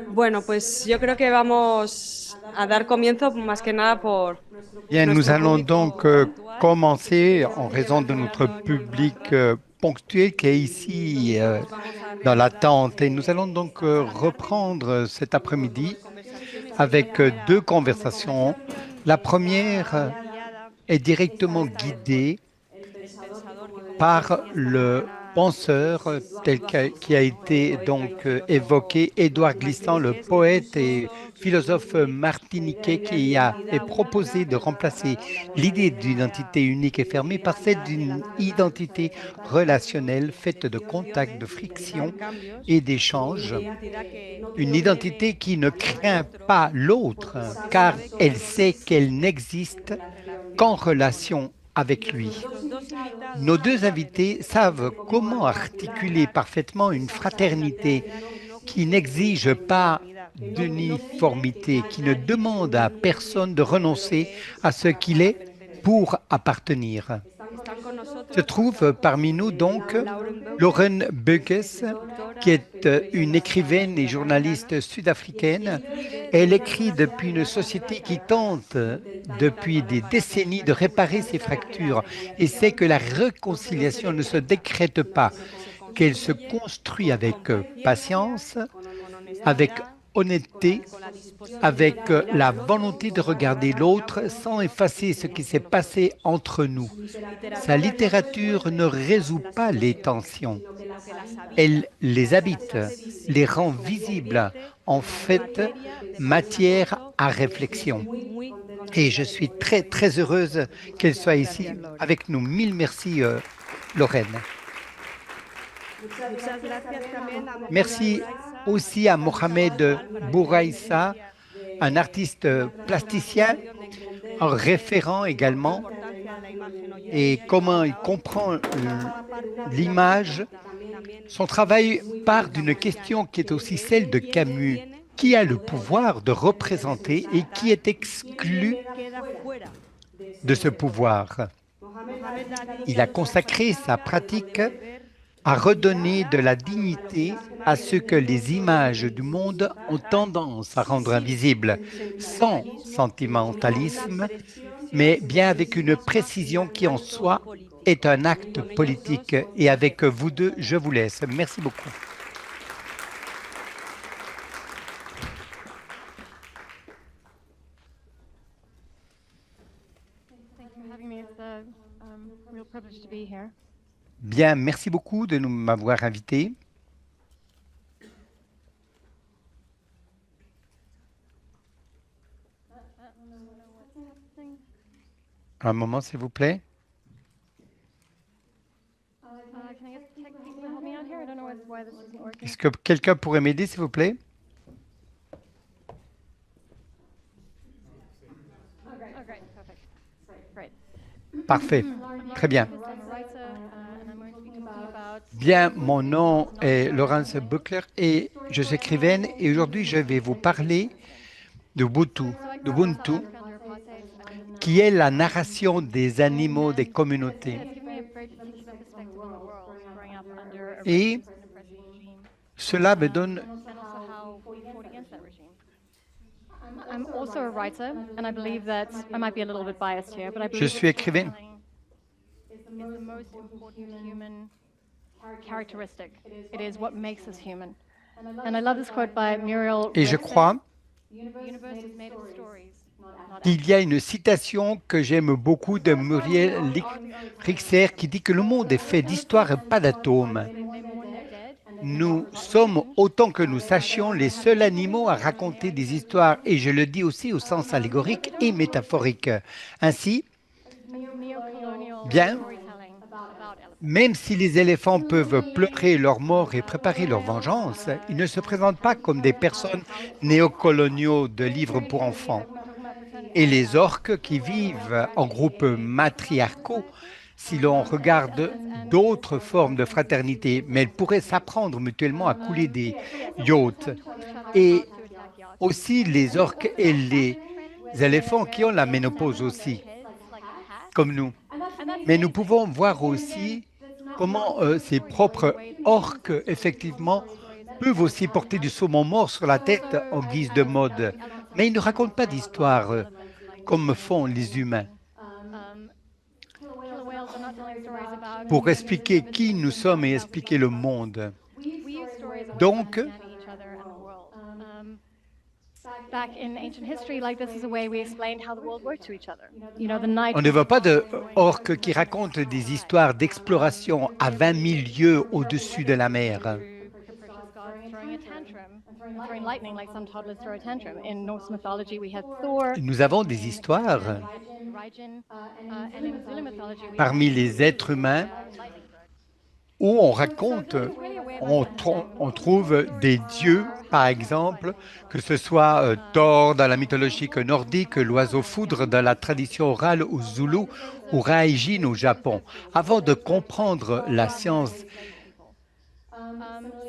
Bueno, pues yo creo que vamos a dar comienzo más que nada por Bien, nous nuestro allons donc público habitual. commencer en raison de notre public ponctuel qui est ici Entonces vamos a dans recordar l'attente. Et nous allons donc reprendre cet una après-midi conversación y sería avec deux una conversations. conversación La que première está guiada. est directement Esta vez por guidée el pensador que, como os par decía esta le mañana, penseur qui a été el donc filósofo évoqué, Édouard Glissant, le Martiniquez, que poète et puso philosophe martiniquais la qui a identidad proposé de única remplacer por la l'idée idea d'identité unique et fermée par celle de la d'une identité intercambio, relationnelle de faite de contacts, de intercambios, frictions et d'échanges. una identidad que Une no identité teme qui ne al craint otro, pas l'autre, porque car sabe que elle sait qu'elle n'existe en qu'en relación con él. relation avec Y lui. nuestros dos Nos invitados deux invités savent comment van a articuler hablar parfaitement de une esa fraternité fraternidad que no qui quiere n'exige pas uniformidad, que no pide d'uniformité, qui ne que nadie se demande à olvide personne de de lo renoncer que es à ce qu'il para est pertenecer. pour appartenir. Están con Se nosotros trouve parmi nous donc Lauren Beukes, Lauren Beukes, qui escritora, est une écrivaine et journaliste y sud-africaine. escribe Elle desde écrit una depuis une sociedad société qui patriarcal, tente depuis des décennies de réparer ses que la fractures et sait que la reconciliación no se réconciliation ne se decreta, décrète pas, sino que se qu'elle se construye construit avec con paciencia, patience, con avec honestidad, honnêteté, con la disposición avec a mirar la al otro volonté de como regarder regarda Dios, l'autre sans effacer ce qui s'est passé entre nous. su Sa literatura no littérature ne resuelve résout las pas les situaciones, tensions, sino que las habita, elle les habite, las hace les visibles, rend las visibles, convierte en en fait materia de matière pensamiento. à Y estoy réflexion. muy Et contenta je de suis poder très, hoy très heureuse escucharlos. qu'elle soit Muchas ici gracias, Lauren. avec nous. Mille merci, Lorraine. Muchas gracias también a Mohamed Merci Bouraiza, aussi à artista Mohamed visual, para la Bouraissa, referencia un artiste y la plasticien, traducción de un entender référent la également, importancia de la imagen hoy en et día y en comment il nuestra hora. comprend Forma parte de la l'image. pregunta también Son travail part d'une kafkiana. question qui est aussi celle de ¿Quién Camus. tiene Qui a el le poder pouvoir de de représenter et qui representar est y quién exclu queda fuera de de ce ese poder? pouvoir? Mohamed ha Il a dedicado su consacré sa práctica pratique a devolver à redonner de dignidad la a los dignité à ce imaginarios que del les mundo images du sin monde ont suscitar tendance à rendre sin invisibles, sans sentimentalismo, con una sentimentalisme, precisión mais bien avec une misma précision qui en acto soi político. est un acte Con ellos politique. dos Et os avec dejo. vous deux, je vous laisse. Merci beaucoup. Thank you for having me. It's a real privilege to be here. Bien, merci beaucoup de m'avoir invité. Un moment, s'il vous plaît. Can I get tech people to help me out here? I don't know why this isn't working. Est-ce que quelqu'un pourrait m'aider, s'il vous plaît? Oh, great, perfect. Great. Parfait. Très bien. I'm a writer, and I'm going to be talking about Bien, mon nom est Laurence Buckler et je suis écrivaine et aujourd'hui je vais vous parler d'Ubuntu, d'Ubuntu, qui est la narration des animaux des communautés. it's given me a very particular perspective on the world growing up under a Et racist and oppressive regime, cela me donne, and also how we fought against that regime. I'm also a writer, and I believe that I might be a little bit biased here, but I je believe suis that écrivaine. storytelling is the most important human characteristic. It is what makes us human. And I love this quote by Muriel Et je Rexach. crois The universe is made of stories, not qu'il y a une citation que j'aime beaucoup de Muriel Rixer qui dit que le monde est fait d'histoires et pas d'atomes. They mourn their dead, Nous sommes, autant que nous sachions, les seuls animaux à raconter des histoires, et je le dis aussi au sens allégorique et métaphorique. Ainsi, neo-colonial bien, storytelling about elephants. même si les éléphants peuvent pleurer leur mort et préparer leur vengeance, ils ne se présentent pas comme des personnes néocoloniaux de livres pour enfants. Et les orques qui vivent en groupes matriarcaux, si l'on regarde d'autres formes de fraternité, mais elles pourraient s'apprendre mutuellement à couler des yachts. Et aussi les orques et les éléphants qui ont la ménopause aussi, comme nous. Mais nous pouvons voir aussi comment ces propres orques, effectivement, peuvent aussi porter du saumon mort sur la tête en guise de mode, mais ils ne racontent pas d'histoire comme font les humains. Killer whales are not telling stories about Pour expliquer qui nous sommes et expliquer le monde. we use stories of Donc, understanding each other and the world. Back in ancient history, like this is a way we explained how the world worked to each other. You know, the night on ne veut pas de orques qui racontent des histoires d'exploration à 20 000 lieues au-dessus de la mer. capricious gods throwing a tantrum, and throwing lightning like some toddlers throw a tantrum. In Norse mythology, we had Thor, Nous avons des histoires Raijin, and in Zulu mythology, we parmi les êtres humains où on raconte, on trouve des dieux, par exemple, que ce soit Thor dans la mythologie nordique, l'oiseau foudre dans la tradition orale au Zoulou ou Raijin au Japon. Avant de comprendre la science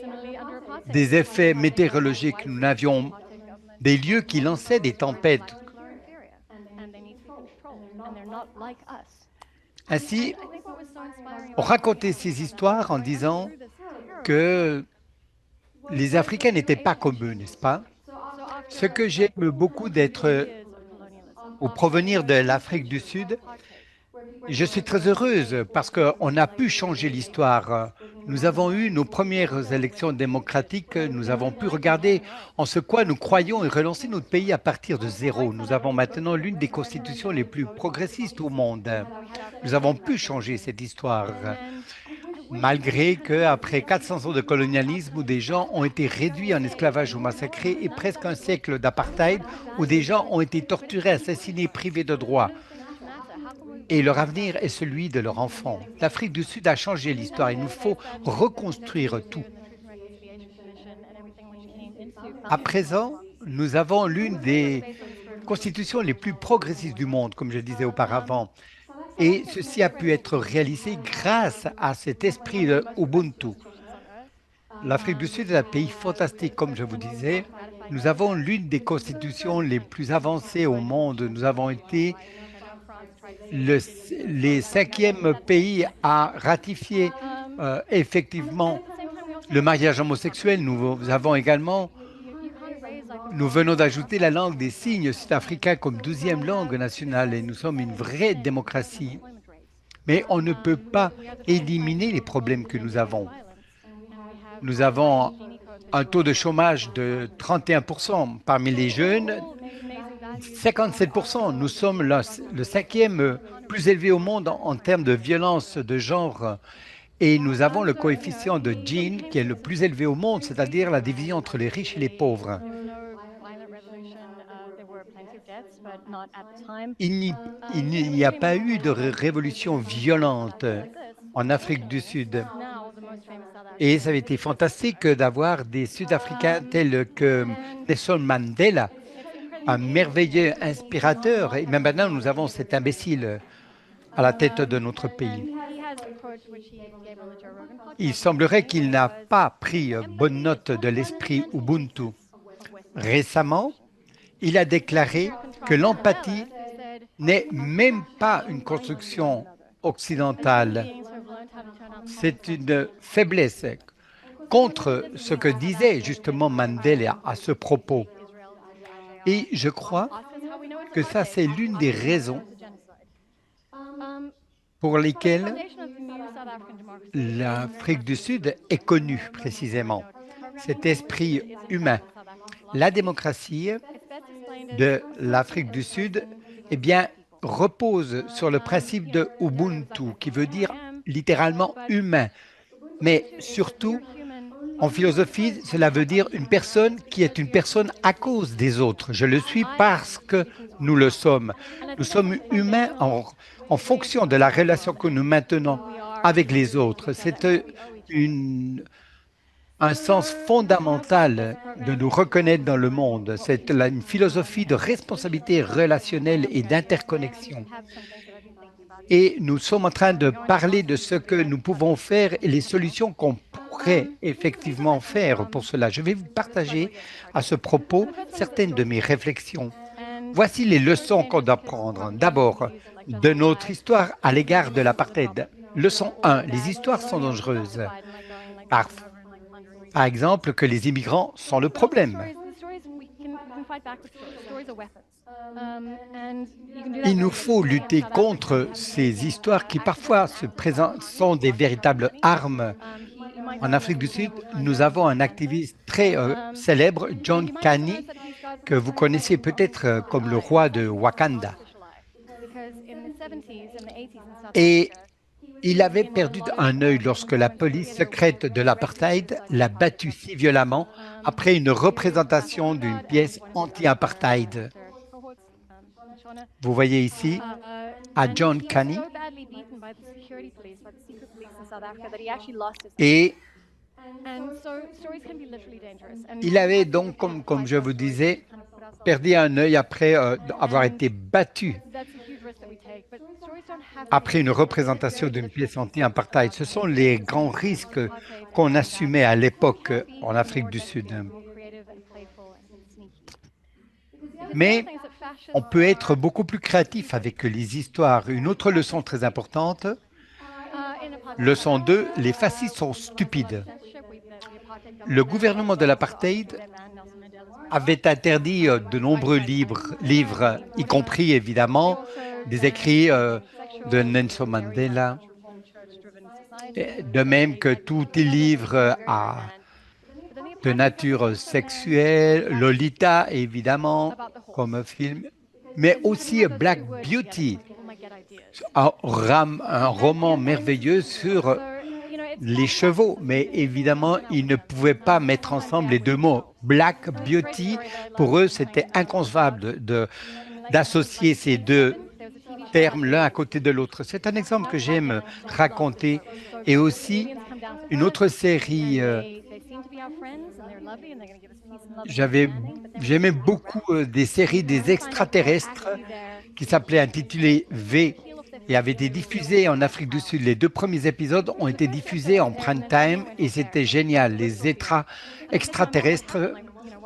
similarly under apartheid, des effets météorologiques, nous n'avions des lieux qui lançaient des tempêtes. are inferior, and they need to be controlled, and they're not like us. Ainsi, I think what was so inspiring on racontait ces histoires en disant que les Africains n'étaient pas comme eux, n'est-ce pas? Ce que j'aime beaucoup d'être au provenir de l'Afrique du Sud, je suis très heureuse parce qu'on a pu changer l'histoire. Nous avons eu nos premières élections démocratiques, nous avons pu regarder en ce quoi nous croyons et relancer notre pays à partir de zéro. Nous avons maintenant l'une des constitutions les plus progressistes au monde. Nous avons pu changer cette histoire, malgré qu'après 400 ans de colonialisme où des gens ont été réduits en esclavage ou massacrés et presque un siècle d'apartheid où des gens ont été torturés, assassinés, privés de droits. Et leur avenir est celui de leurs enfants. L'Afrique du Sud a changé l'histoire. Il nous faut reconstruire tout. À présent, nous avons l'une des constitutions les plus progressistes du monde, comme je disais auparavant. Et ceci a pu être réalisé grâce à cet esprit de Ubuntu. L'Afrique du Sud est un pays fantastique, comme je vous disais. Nous avons l'une des constitutions les plus avancées au monde. Nous avons été les 5e pays à ratifier effectivement le mariage homosexuel. Nous avons également, nous venons d'ajouter la langue des signes sud-africains comme 12e langue nationale et nous sommes une vraie démocratie. Mais on ne peut pas éliminer les problèmes que nous avons. Nous avons un taux de chômage de 31% parmi les jeunes, 57%. Nous sommes le 5e plus élevé au monde en termes de violence de genre. Et nous avons le coefficient de Gini qui est le plus élevé au monde, c'est-à-dire la division entre les riches et les pauvres. Il n'y a pas eu de révolution violente en Afrique du Sud. Et ça avait été fantastique d'avoir des Sud-Africains tels que Nelson Mandela, un merveilleux inspirateur. Et même maintenant, nous avons cet imbécile à la tête de notre pays. Il semblerait qu'il n'a pas pris bonne note de l'esprit Ubuntu. Récemment, il a déclaré que l'empathie n'est même pas une construction occidentale. C'est une faiblesse contre ce que disait justement Mandela à ce propos. Et je crois que ça, c'est l'une des raisons pour lesquelles l'Afrique du Sud est connue précisément. Cet esprit humain. La démocratie de l'Afrique du Sud, eh bien, repose sur le principe de Ubuntu, qui veut dire littéralement humain. Mais surtout, en philosophie, cela veut dire une personne qui est une personne à cause des autres. Je le suis parce que nous le sommes. Nous sommes humains en fonction de la relation que nous maintenons avec les autres. C'est un sens fondamental de nous reconnaître dans le monde. C'est une philosophie de responsabilité relationnelle et d'interconnexion. Et nous sommes en train de parler de ce que nous pouvons faire et les solutions qu'on pourrait effectivement faire pour cela. Je vais vous partager à ce propos certaines de mes réflexions. Voici les leçons qu'on doit prendre. D'abord, de notre histoire à l'égard de l'apartheid. Leçon 1. Les histoires sont dangereuses. par exemple, que les immigrants sont le problème. Il nous faut lutter contre ces histoires qui parfois se présentent, sont des véritables armes. En Afrique du Sud, nous avons un activiste très célèbre, John Kani, que vous connaissez peut-être comme le roi de Wakanda. Et il avait perdu un œil lorsque la police secrète de l'apartheid l'a battu si violemment après une représentation d'une pièce anti-apartheid. Vous voyez ici à John Kani. Et il avait donc, comme je vous disais, perdu un œil après avoir été battu après une représentation d'une pièce anti-apartheid. Ce sont les grands risques qu'on assumait à l'époque en Afrique du Sud. Mais on peut être beaucoup plus créatif avec les histoires. Une autre leçon très importante, leçon 2, les fascistes sont stupides. Le gouvernement de l'apartheid avait interdit de nombreux livres, y compris évidemment des écrits de Nelson Mandela, de même que tous les livres de nature sexuelle, Lolita évidemment comme film, mais aussi Black Beauty, un roman merveilleux sur les chevaux, mais évidemment, ils ne pouvaient pas mettre ensemble les deux mots. Black Beauty, pour eux, c'était inconcevable d'associer ces deux termes l'un à côté de l'autre. C'est un exemple que j'aime raconter. Et aussi, une autre série, j'aimais beaucoup des séries des extraterrestres qui s'appelait intitulé V et avait été diffusé en Afrique du Sud. Les 2 premiers épisodes ont été diffusés en prime time et c'était génial. Les extraterrestres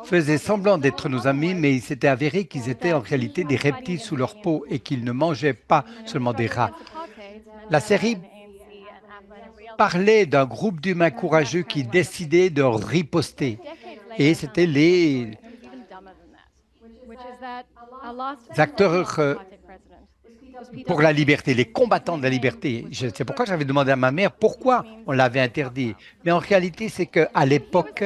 faisaient semblant d'être nos amis, mais il s'était avéré qu'ils étaient en réalité des reptiles sous leur peau et qu'ils ne mangeaient pas seulement des rats. La série parlait d'un groupe d'humains courageux qui décidaient de riposter. Et c'était les acteurs pour la liberté, les combattants de la liberté. C'est pourquoi j'avais demandé à ma mère pourquoi on l'avait interdit. Mais en réalité, c'est qu'à l'époque,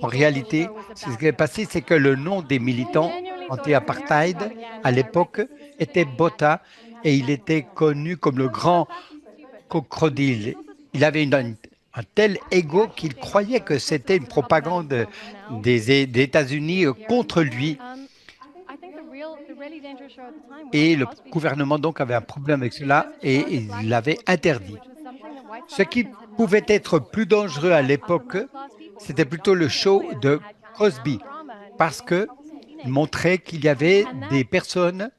en réalité, ce qui s'est passé, c'est que le nom des militants anti-apartheid à l'époque était Botha et il était connu comme le grand crocodile. Il avait un tel ego qu'il croyait que c'était une propagande des États-Unis contre lui. Et le gouvernement donc avait un problème avec cela et il l'avait interdit. Ce qui pouvait être plus dangereux à l'époque, c'était plutôt le show de Cosby, parce qu'il montrait qu'il y avait des personnes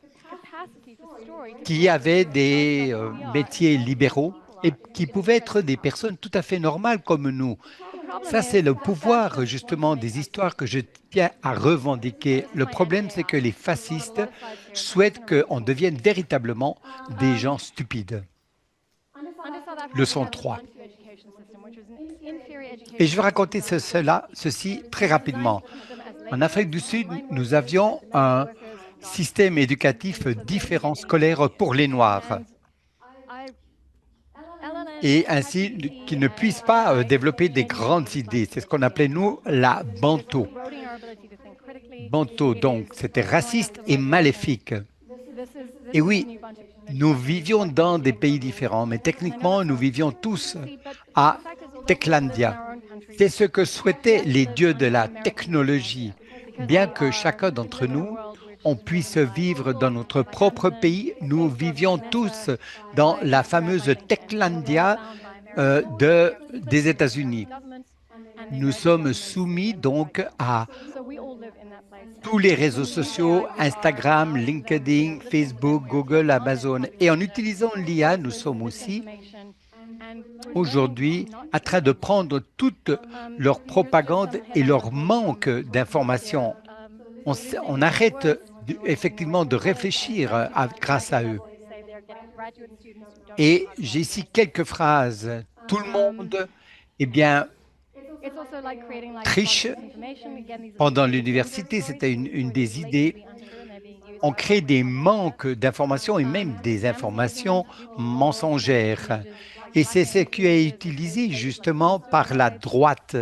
qui avaient des métiers libéraux et qui pouvaient être des personnes tout à fait normales comme nous. Ça, c'est le pouvoir, justement, des histoires que je tiens à revendiquer. Le problème, c'est que les fascistes souhaitent qu'on devienne véritablement des gens stupides. Leçon 3. Et je vais raconter ceci très rapidement. En Afrique du Sud, nous avions un système éducatif différent scolaire pour les Noirs. Et ainsi qu'ils ne puissent pas développer des grandes idées. C'est ce qu'on appelait, nous, la Banto. Banto, donc, c'était raciste et maléfique. Et oui, nous vivions dans des pays différents, mais techniquement, nous vivions tous à Techlandia. C'est ce que souhaitaient les dieux de la technologie. Bien que chacun d'entre nous, on puisse vivre dans notre propre pays, nous vivions tous dans la fameuse Techlandia des États-Unis. Nous sommes soumis donc à tous les réseaux sociaux, Instagram, LinkedIn, Facebook, Google, Amazon. Et en utilisant l'IA, nous sommes aussi aujourd'hui en train de prendre toute leur propagande et leur manque d'informations. On arrête effectivement de réfléchir grâce à eux. Et j'ai ici quelques phrases. Tout le monde, eh bien, trichent. Pendant l'université, c'était une des idées. On crée des manques d'informations et même des informations mensongères. Et c'est ce qui est utilisé justement par la droite.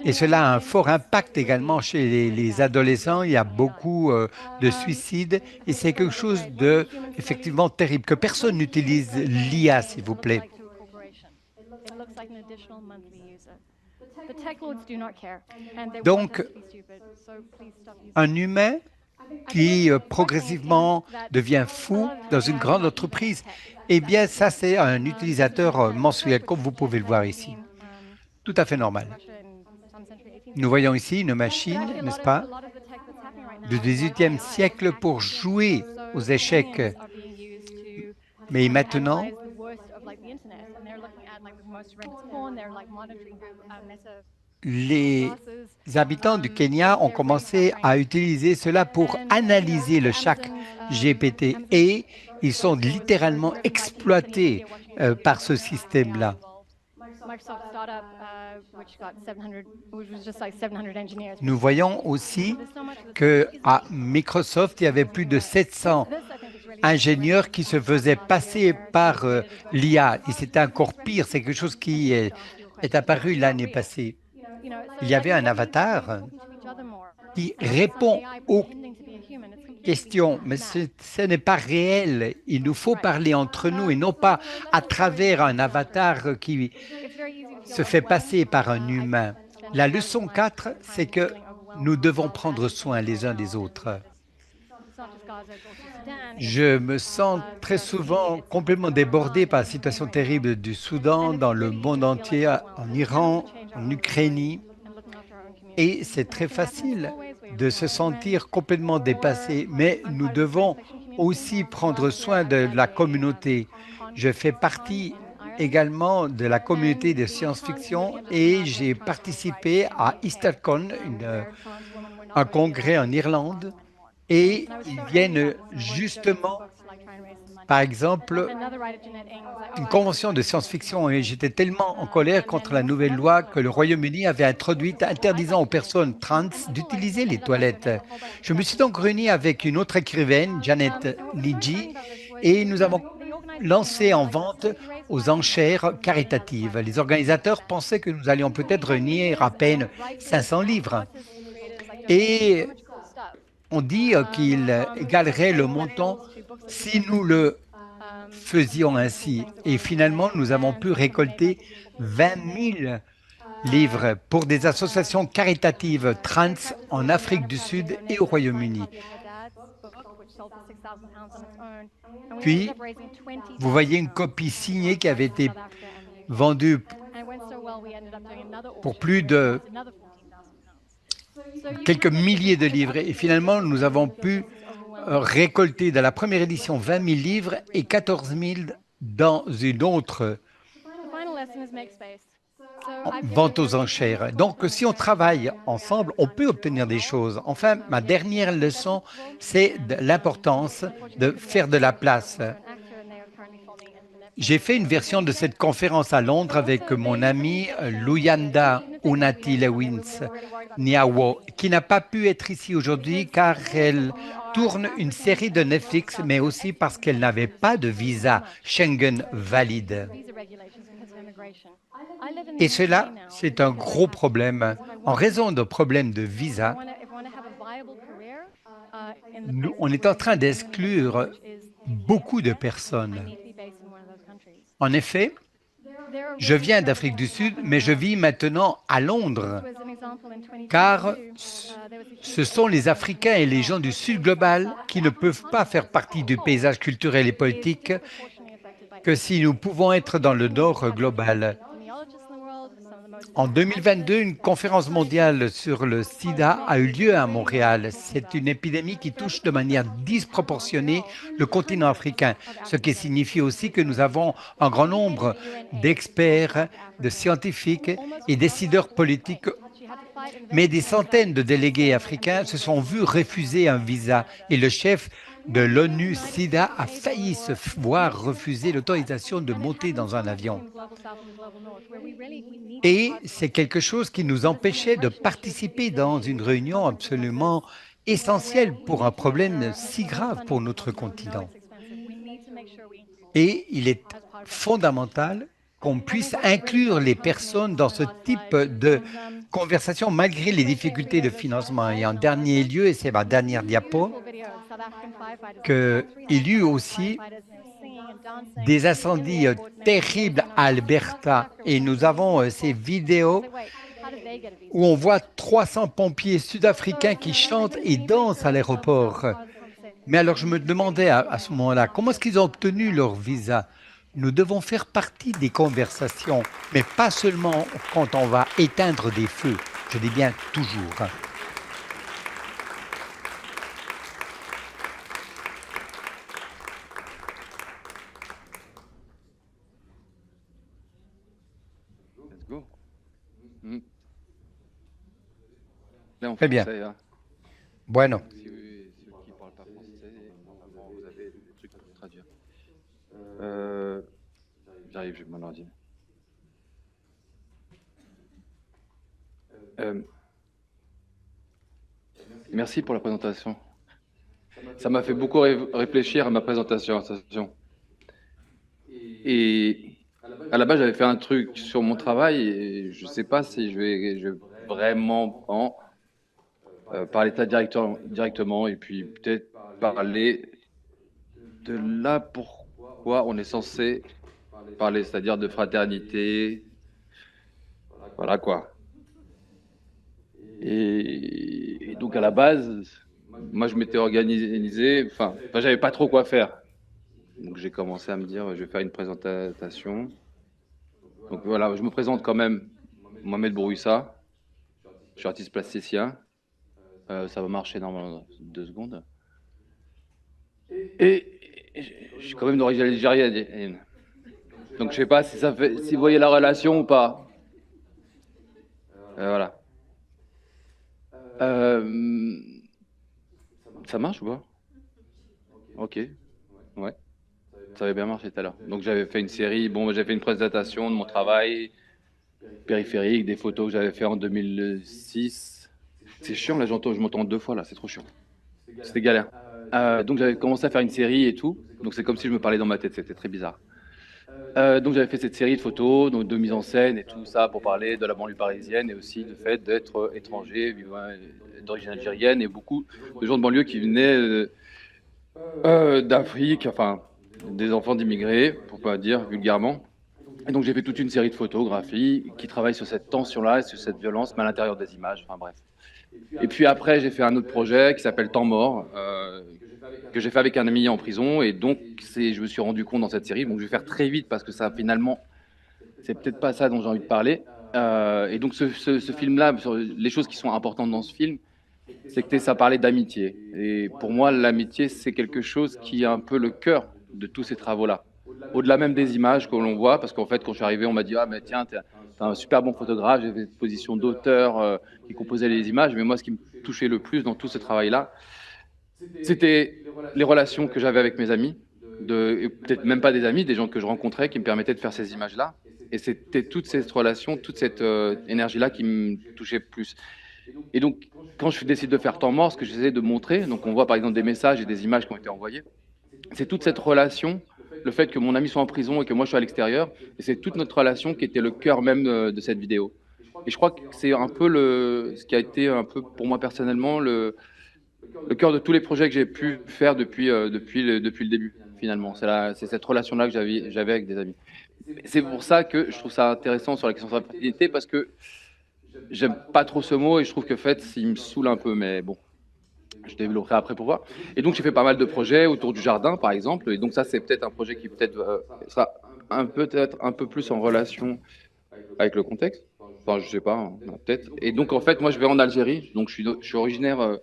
Et cela a un fort impact également chez les adolescents. Il y a beaucoup de suicides et c'est quelque chose de effectivement terrible. Que personne n'utilise l'IA, s'il vous plaît. Donc, un humain qui progressivement devient fou dans une grande entreprise, eh bien, ça, c'est un utilisateur mensuel, comme vous pouvez le voir ici. Tout à fait normal. Nous voyons ici une machine, n'est-ce pas, du XVIIIe siècle pour jouer aux échecs. Mais maintenant, les habitants du Kenya ont commencé à utiliser cela pour analyser le chat GPT et ils sont littéralement exploités par ce système-là. Nous voyons aussi qu'à Microsoft, il y avait plus de 700 ingénieurs qui se faisaient passer par l'IA. Et c'était encore pire, c'est quelque chose qui est apparu l'année passée. Il y avait un avatar qui répond aux questions, mais ce n'est pas réel. Il nous faut parler entre nous et non pas à travers un avatar qui se fait passer par un humain. La leçon 4, c'est que nous devons prendre soin les uns des autres. Je me sens très souvent complètement débordé par la situation terrible du Soudan, dans le monde entier, en Iran, en Ukraine. Et c'est très facile de se sentir complètement dépassé, mais nous devons aussi prendre soin de la communauté. Je fais partie également de la communauté de science-fiction et j'ai participé à EasterCon, un congrès en Irlande, et ils viennent justement, par exemple, une convention de science-fiction et j'étais tellement en colère contre la nouvelle loi que le Royaume-Uni avait introduite interdisant aux personnes trans d'utiliser les toilettes. Je me suis donc réuni avec une autre écrivaine, Janet Niji, et nous avons lancé en vente aux enchères caritatives. Les organisateurs pensaient que nous allions peut-être réunir à peine 500 livres. Et on dit qu'il égalerait le montant si nous le faisions ainsi. Et finalement, nous avons pu récolter 20 000 livres pour des associations caritatives trans en Afrique du Sud et au Royaume-Uni. Puis, vous voyez une copie signée qui avait été vendue pour plus de quelques milliers de livres. Et finalement, nous avons pu récolter dans la première édition 20 000 livres et 14 000 dans une autre vente aux enchères. Donc, si on travaille ensemble, on peut obtenir des choses. Enfin, ma dernière leçon, c'est l'importance de faire de la place. J'ai fait une version de cette conférence à Londres avec mon ami Luyanda Unati-Lewins Niawo, qui n'a pas pu être ici aujourd'hui car elle tourne une série de Netflix, mais aussi parce qu'elle n'avait pas de visa Schengen valide. Et cela, c'est un gros problème. En raison de problèmes de visa, on est en train d'exclure beaucoup de personnes. En effet, je viens d'Afrique du Sud, mais je vis maintenant à Londres, car ce sont les Africains et les gens du Sud global qui ne peuvent pas faire partie du paysage culturel et politique que si nous pouvons être dans le Nord global. En 2022, une conférence mondiale sur le sida a eu lieu à Montréal. C'est une épidémie qui touche de manière disproportionnée le continent africain, ce qui signifie aussi que nous avons un grand nombre d'experts, de scientifiques et décideurs politiques. Mais des centaines de délégués africains se sont vus refuser un visa et le chef de l'ONU-SIDA a failli se voir refuser l'autorisation de monter dans un avion. Et c'est quelque chose qui nous empêchait de participer dans une réunion absolument essentielle pour un problème si grave pour notre continent. Et il est fondamental qu'on puisse inclure les personnes dans ce type de conversation malgré les difficultés de financement. Et en dernier lieu, et c'est ma dernière diapo, qu'il y eut aussi des incendies terribles à Alberta. Et nous avons ces vidéos où on voit 300 pompiers sud-africains qui chantent et dansent à l'aéroport. Mais alors je me demandais à ce moment-là, comment est-ce qu'ils ont obtenu leur visa? Nous devons faire partie des conversations, mais pas seulement quand on va éteindre des feux. Je dis bien toujours. Let's go. Là, en Très bien. français, hein. Bueno. Si ceux qui ne parlent pas français, normalement, vous avez des trucs pour traduire. J'arrive, j'ai mon ordi. Merci pour la présentation. Ça m'a fait beaucoup réfléchir à ma présentation. Et à la base, j'avais fait un truc sur mon travail et je ne sais pas si je vais vraiment parler de ça directement et puis peut-être parler de là pourquoi on est censé parler, c'est-à-dire de fraternité. Voilà quoi. Et donc à la base, moi je m'étais organisé, enfin j'avais pas trop quoi faire. Donc j'ai commencé à me dire, je vais faire une présentation. Donc voilà, je me présente quand même, Mohamed Bourouissa, je suis artiste plasticien. Ça va marcher normalement dans 2 secondes. Et je suis quand même d'origine algérienne. Donc je sais pas si vous voyez la relation ou pas. Voilà. Ça marche ou pas? Ok. Ouais. Ça avait bien marché tout à l'heure. Donc j'avais fait une série, j'avais fait une présentation de mon travail périphérique, des photos que j'avais fait en 2006. C'est chiant là, je m'entends 2 fois là, c'est trop chiant. C'était galère. Donc j'avais commencé à faire une série et tout. Donc c'est comme si je me parlais dans ma tête, c'était très bizarre. Donc j'avais fait cette série de photos, donc de mise en scène et tout ça pour parler de la banlieue parisienne et aussi du fait d'être étranger, d'origine algérienne et beaucoup de gens de banlieue qui venaient d'Afrique, enfin des enfants d'immigrés, pour pas dire vulgairement. Et donc j'ai fait toute une série de photographies qui travaillent sur cette tension-là et sur cette violence, mais à l'intérieur des images, enfin bref. Et puis après, j'ai fait un autre projet qui s'appelle Temps mort, que j'ai fait avec un ami en prison. Et donc, je me suis rendu compte dans cette série, donc je vais faire très vite parce que ça, finalement, c'est peut-être pas ça dont j'ai envie de parler. Et donc, ce film-là, sur les choses qui sont importantes dans ce film, c'est que ça parlait d'amitié. Et pour moi, l'amitié, c'est quelque chose qui est un peu le cœur de tous ces travaux-là. Au-delà même des images que l'on voit, parce qu'en fait, quand je suis arrivé, on m'a dit « Ah, mais tiens, t'es un super bon photographe, j'ai fait une position d'auteur qui composait les images. » Mais moi, ce qui me touchait le plus dans tout ce travail-là, c'était les relations que j'avais avec mes amis, et peut-être même pas des amis, des gens que je rencontrais qui me permettaient de faire ces images-là. Et c'était toute cette relation, toute cette énergie-là qui me touchait plus. Et donc, quand je décide de faire Temps mort, ce que j'essaie de montrer, donc on voit par exemple des messages et des images qui ont été envoyées, c'est toute cette relation, le fait que mon ami soit en prison et que moi je sois à l'extérieur, et c'est toute notre relation qui était le cœur même de cette vidéo. Et je crois que c'est un peu ce qui a été un peu pour moi personnellement le cœur de tous les projets que j'ai pu faire depuis le début, finalement. C'est cette relation-là que j'avais avec des amis. C'est pour ça que je trouve ça intéressant sur la question de la fraternité, parce que j'aime pas trop ce mot et je trouve que fait, il me saoule un peu, mais bon, je développerai après pour voir. Et donc j'ai fait pas mal de projets autour du jardin, par exemple, et donc ça c'est peut-être un projet qui peut-être sera peut-être un peu plus en relation avec le contexte. Enfin, je sais pas, hein, peut-être. Et donc en fait, moi je vais en Algérie, donc je suis originaire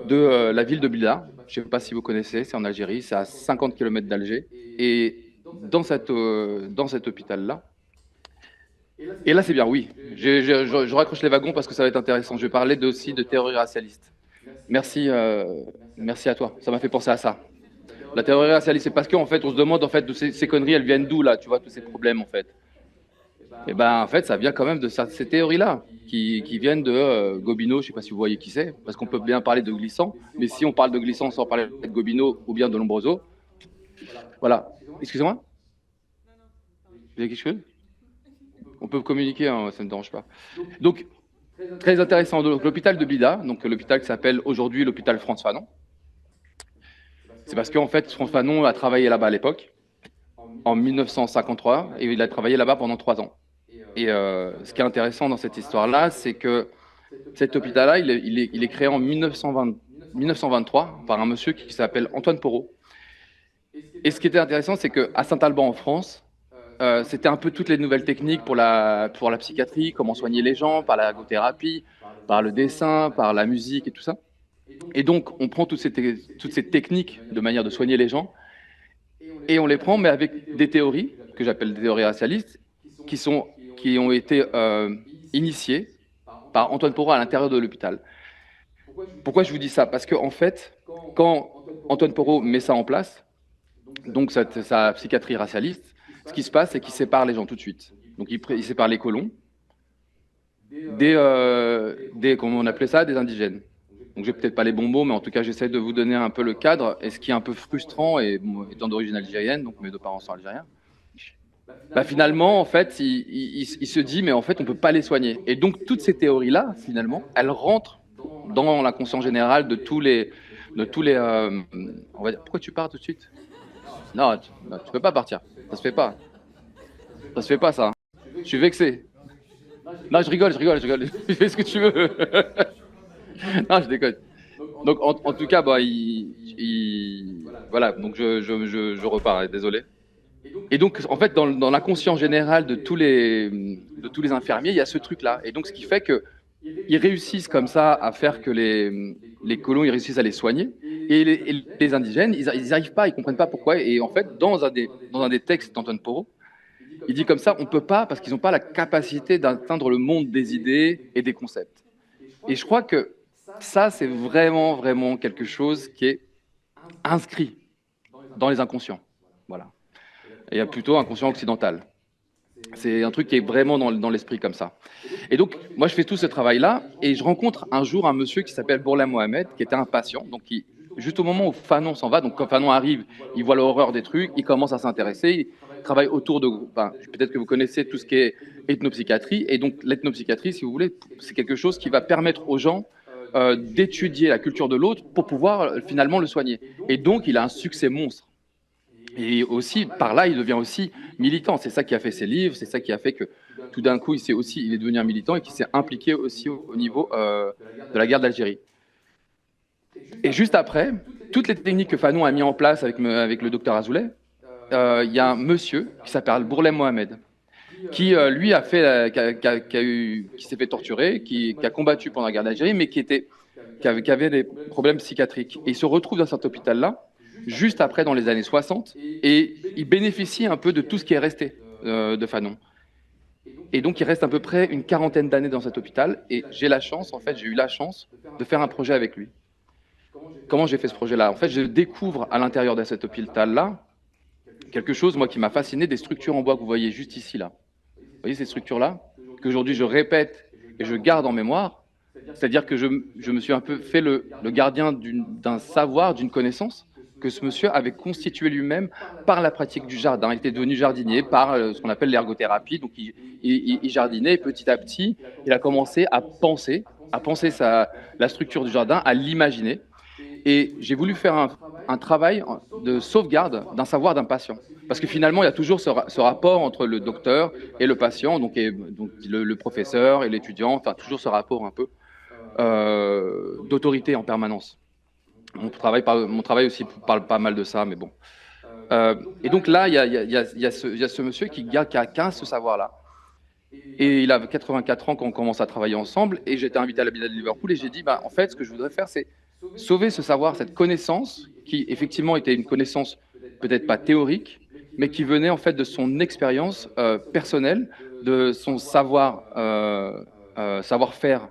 de la ville de Blida. Je ne sais pas si vous connaissez, c'est en Algérie, c'est à 50 km d'Alger. Et dans cet hôpital-là, et là c'est bien, oui, je raccroche les wagons parce que ça va être intéressant. Je vais parler aussi de théorie racialiste. Merci Merci à toi, ça m'a fait penser à ça. La théorie racialiste, c'est parce qu'en fait, on se demande, en fait, de ces conneries, elles viennent d'où, là, tu vois, tous ces problèmes, en fait. Et ben, en fait, ça vient quand même de ces théories-là, qui viennent de Gobineau, je sais pas si vous voyez qui c'est, parce qu'on peut bien parler de Glissant, mais si on parle de Glissant sans parler de Gobineau ou bien de Lombroso, voilà. Excusez-moi? Vous avez quelque chose? On peut communiquer, hein, ça ne me dérange pas. Donc, très intéressant. Donc, l'hôpital de Blida, donc l'hôpital qui s'appelle aujourd'hui l'hôpital Frantz Fanon. C'est parce qu'en fait, Frantz Fanon a travaillé là-bas à l'époque, en 1953, et il a travaillé là-bas pendant 3 ans. Et ce qui est intéressant dans cette histoire-là, c'est que cet hôpital-là, il est créé en 1923 par un monsieur qui s'appelle Antoine Porot. Et ce qui était intéressant, c'est qu'à Saint-Alban, en France, c'était un peu toutes les nouvelles techniques pour la psychiatrie, comment soigner les gens, par la ergothérapie, par le dessin, par la musique et tout ça. Et donc, on prend toutes ces techniques de manière de soigner les gens, et on les prend, mais avec des théories, que j'appelle des théories racialistes, qui ont été initiées par Antoine Porot à l'intérieur de l'hôpital. Pourquoi je vous dis ça? Parce qu'en fait, quand Antoine Porot met ça en place, donc sa psychiatrie racialiste, ce qui se passe, c'est qu'il sépare les gens tout de suite. Donc il sépare les colons comment on appelait ça, des indigènes. Donc j'ai peut-être pas les bons mots, mais en tout cas j'essaie de vous donner un peu le cadre, et ce qui est un peu frustrant, et étant d'origine algérienne, donc mes 2 parents sont algériens, bah finalement, en fait, il se dit, mais en fait, on peut pas les soigner. Et donc toutes ces théories-là, finalement, elles rentrent dans l'inconscient général de tous les on va dire, pourquoi tu pars tout de suite? Non, tu peux pas partir. Ça se fait pas. Ça se fait pas, ça. Je suis vexé. Non, je rigole. Fais ce que tu veux. Non, je déconne. Donc, en tout cas, bah, voilà. Donc, je repars. Désolé. Et donc, en fait, dans l'inconscient général de tous les infirmiers, il y a ce truc-là. Et donc, ce qui fait que ils réussissent comme ça à faire que les colons, ils réussissent à les soigner. Et les indigènes, ils n'y arrivent pas, ils ne comprennent pas pourquoi. Et en fait, dans un des textes d'Antoine Porot, il dit comme ça, on ne peut pas, parce qu'ils n'ont pas la capacité d'atteindre le monde des idées et des concepts. Et je crois que ça, c'est vraiment, vraiment quelque chose qui est inscrit dans les inconscients. Voilà. Et il y a plutôt inconscient occidental. C'est un truc qui est vraiment dans l'esprit comme ça. Et donc, moi, je fais tout ce travail-là, et je rencontre un jour un monsieur qui s'appelle Bourlain Mohamed, qui était un patient, donc juste au moment où Fanon s'en va, donc quand Fanon arrive, il voit l'horreur des trucs, il commence à s'intéresser, il travaille autour de... peut-être que vous connaissez tout ce qui est ethnopsychiatrie, et donc l'ethnopsychiatrie, si vous voulez, c'est quelque chose qui va permettre aux gens d'étudier la culture de l'autre pour pouvoir finalement le soigner. Et donc, il a un succès monstre. Et aussi, par là, il devient aussi militant. C'est ça qui a fait ses livres, c'est ça qui a fait que tout d'un coup, il est devenu un militant, et qui s'est impliqué aussi au niveau de la guerre d'Algérie. Et juste après, toutes les techniques que Fanon a mis en place avec le docteur Azoulay, il y a un monsieur qui s'appelle Bourlain Mohamed, qui lui qui s'est fait torturer, qui a combattu pendant la guerre d'Algérie, mais qui avait des problèmes psychiatriques. Et il se retrouve dans cet hôpital-là, juste après, dans les années 60, et il bénéficie un peu de tout ce qui est resté de Fanon. Et donc, il reste à peu près une 40aine d'années dans cet hôpital, et j'ai eu la chance de faire un projet avec lui. Comment j'ai fait ce projet-là? En fait, je découvre à l'intérieur de cet hôpital-là quelque chose, moi, qui m'a fasciné, des structures en bois que vous voyez juste ici, là. Vous voyez ces structures-là, qu'aujourd'hui je répète et je garde en mémoire. C'est-à-dire que je me suis un peu fait le gardien d'un savoir, d'une connaissance, que ce monsieur avait constitué lui-même par la pratique du jardin. Il était devenu jardinier par ce qu'on appelle l'ergothérapie. Donc il jardinait, et petit à petit, il a commencé à penser la structure du jardin, à l'imaginer. Et j'ai voulu faire un travail de sauvegarde d'un savoir d'un patient. Parce que finalement, il y a toujours ce rapport entre le docteur et le patient, donc le professeur et l'étudiant, enfin toujours ce rapport un peu d'autorité en permanence. Mon travail aussi parle pas mal de ça, mais bon. Et donc là, il y a ce monsieur qui a ce savoir-là. Et il a 84 ans quand on commence à travailler ensemble, et j'étais invité à l'hôpital de Liverpool, et j'ai dit, en fait, ce que je voudrais faire, c'est sauver ce savoir, cette connaissance, qui effectivement était une connaissance peut-être pas théorique, mais qui venait en fait de son expérience personnelle, de son savoir-faire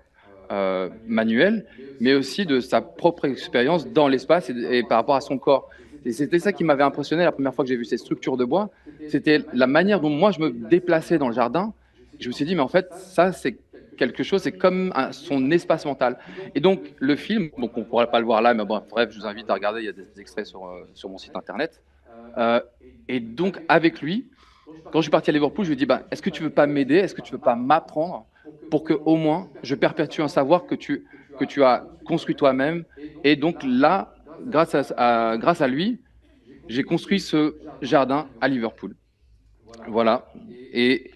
manuelle, mais aussi de sa propre expérience dans l'espace et par rapport à son corps. Et c'était ça qui m'avait impressionné la première fois que j'ai vu ces structures de bois, c'était la manière dont moi je me déplaçais dans le jardin. Je me suis dit, mais en fait, ça c'est quelque chose, c'est comme son espace mental. Et donc le film, donc on ne pourra pas le voir là, mais bon, bref, je vous invite à regarder, il y a des extraits sur mon site internet. Et donc avec lui, quand je suis parti à Liverpool, je lui ai dit, bah, est-ce que tu veux pas m'aider, est-ce que tu veux pas m'apprendre pour que au moins je perpétue un savoir que tu as construit toi-même. Et donc là, grâce à lui, j'ai construit ce jardin à Liverpool. Voilà. Et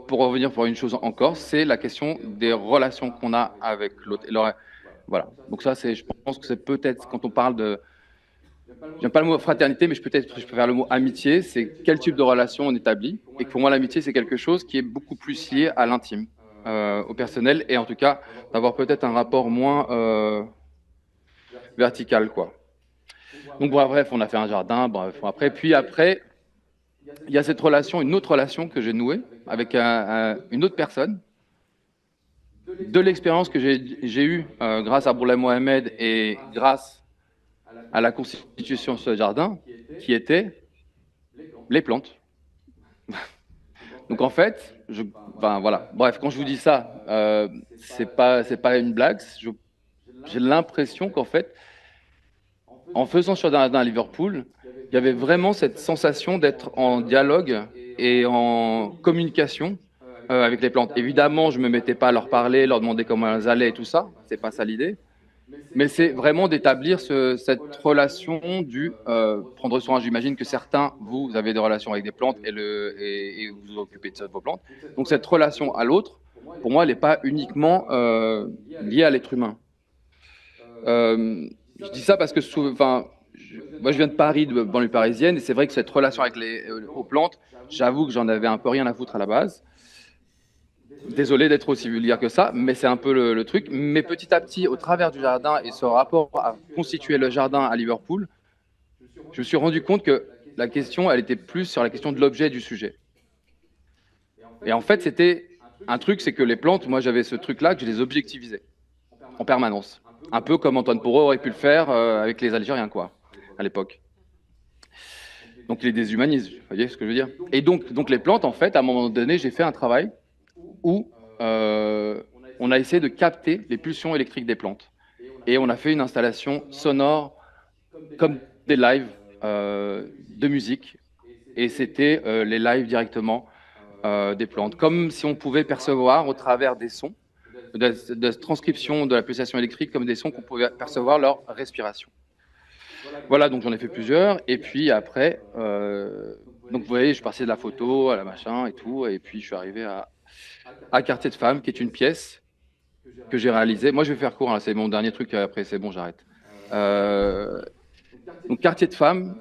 pour revenir pour une chose encore, c'est la question des relations qu'on a avec l'autre. Voilà. Donc ça, je pense que c'est peut-être, quand on parle de... J'aime pas le mot fraternité, mais je peux faire le mot amitié. C'est quel type de relation on établit. Et pour moi, l'amitié, c'est quelque chose qui est beaucoup plus lié à l'intime, au personnel, et en tout cas, d'avoir peut-être un rapport moins vertical, quoi. Donc bref, on a fait un jardin, bref, après, il y a cette relation, une autre relation que j'ai nouée avec une autre personne, de l'expérience que j'ai eue grâce à Boulay Mohamed et grâce à la constitution de ce jardin, qui était les plantes. Donc en fait, voilà. Bref, quand je vous dis ça, c'est pas une blague. J'ai l'impression qu'en fait, en faisant ce jardin à Liverpool, il y avait vraiment cette sensation d'être en dialogue et en communication avec les plantes. Évidemment, je ne me mettais pas à leur parler, leur demander comment elles allaient et tout ça. C'est pas ça l'idée. Mais c'est vraiment d'établir cette relation du prendre soin. J'imagine que certains, vous avez des relations avec des plantes et vous vous occupez de vos plantes. Donc cette relation à l'autre, pour moi, elle n'est pas uniquement liée à l'être humain. Je dis ça parce que moi je viens de Paris, de banlieue parisienne, et c'est vrai que cette relation avec aux plantes, j'avoue que j'en avais un peu rien à foutre à la base. Désolé d'être aussi vulgaire que ça, mais c'est un peu le truc. Mais petit à petit, au travers du jardin et ce rapport à constituer le jardin à Liverpool, je me suis rendu compte que la question, elle était plus sur la question de l'objet du sujet. Et en fait, c'était un truc, c'est que les plantes, moi j'avais ce truc-là, que je les objectivisais en permanence. Un peu comme Antoine Porot aurait pu le faire avec les Algériens, quoi, à l'époque. Donc il les déshumanise, vous voyez ce que je veux dire? Et donc les plantes, en fait, à un moment donné, j'ai fait un travail où on a essayé de capter les pulsions électriques des plantes. Et on a fait une installation sonore comme des lives de musique. Et c'était les lives directement des plantes. Comme si on pouvait percevoir au travers des sons, de transcription de la pulsation électrique comme des sons qu'on pouvait percevoir leur respiration. Voilà, donc j'en ai fait plusieurs. Et puis après, donc vous voyez, je suis passé de la photo à la machin et tout. Et puis je suis arrivé à Quartier de Femmes, qui est une pièce que j'ai réalisée. Moi, je vais faire court, hein, c'est mon dernier truc, après c'est bon, j'arrête. Donc Quartier de Femmes,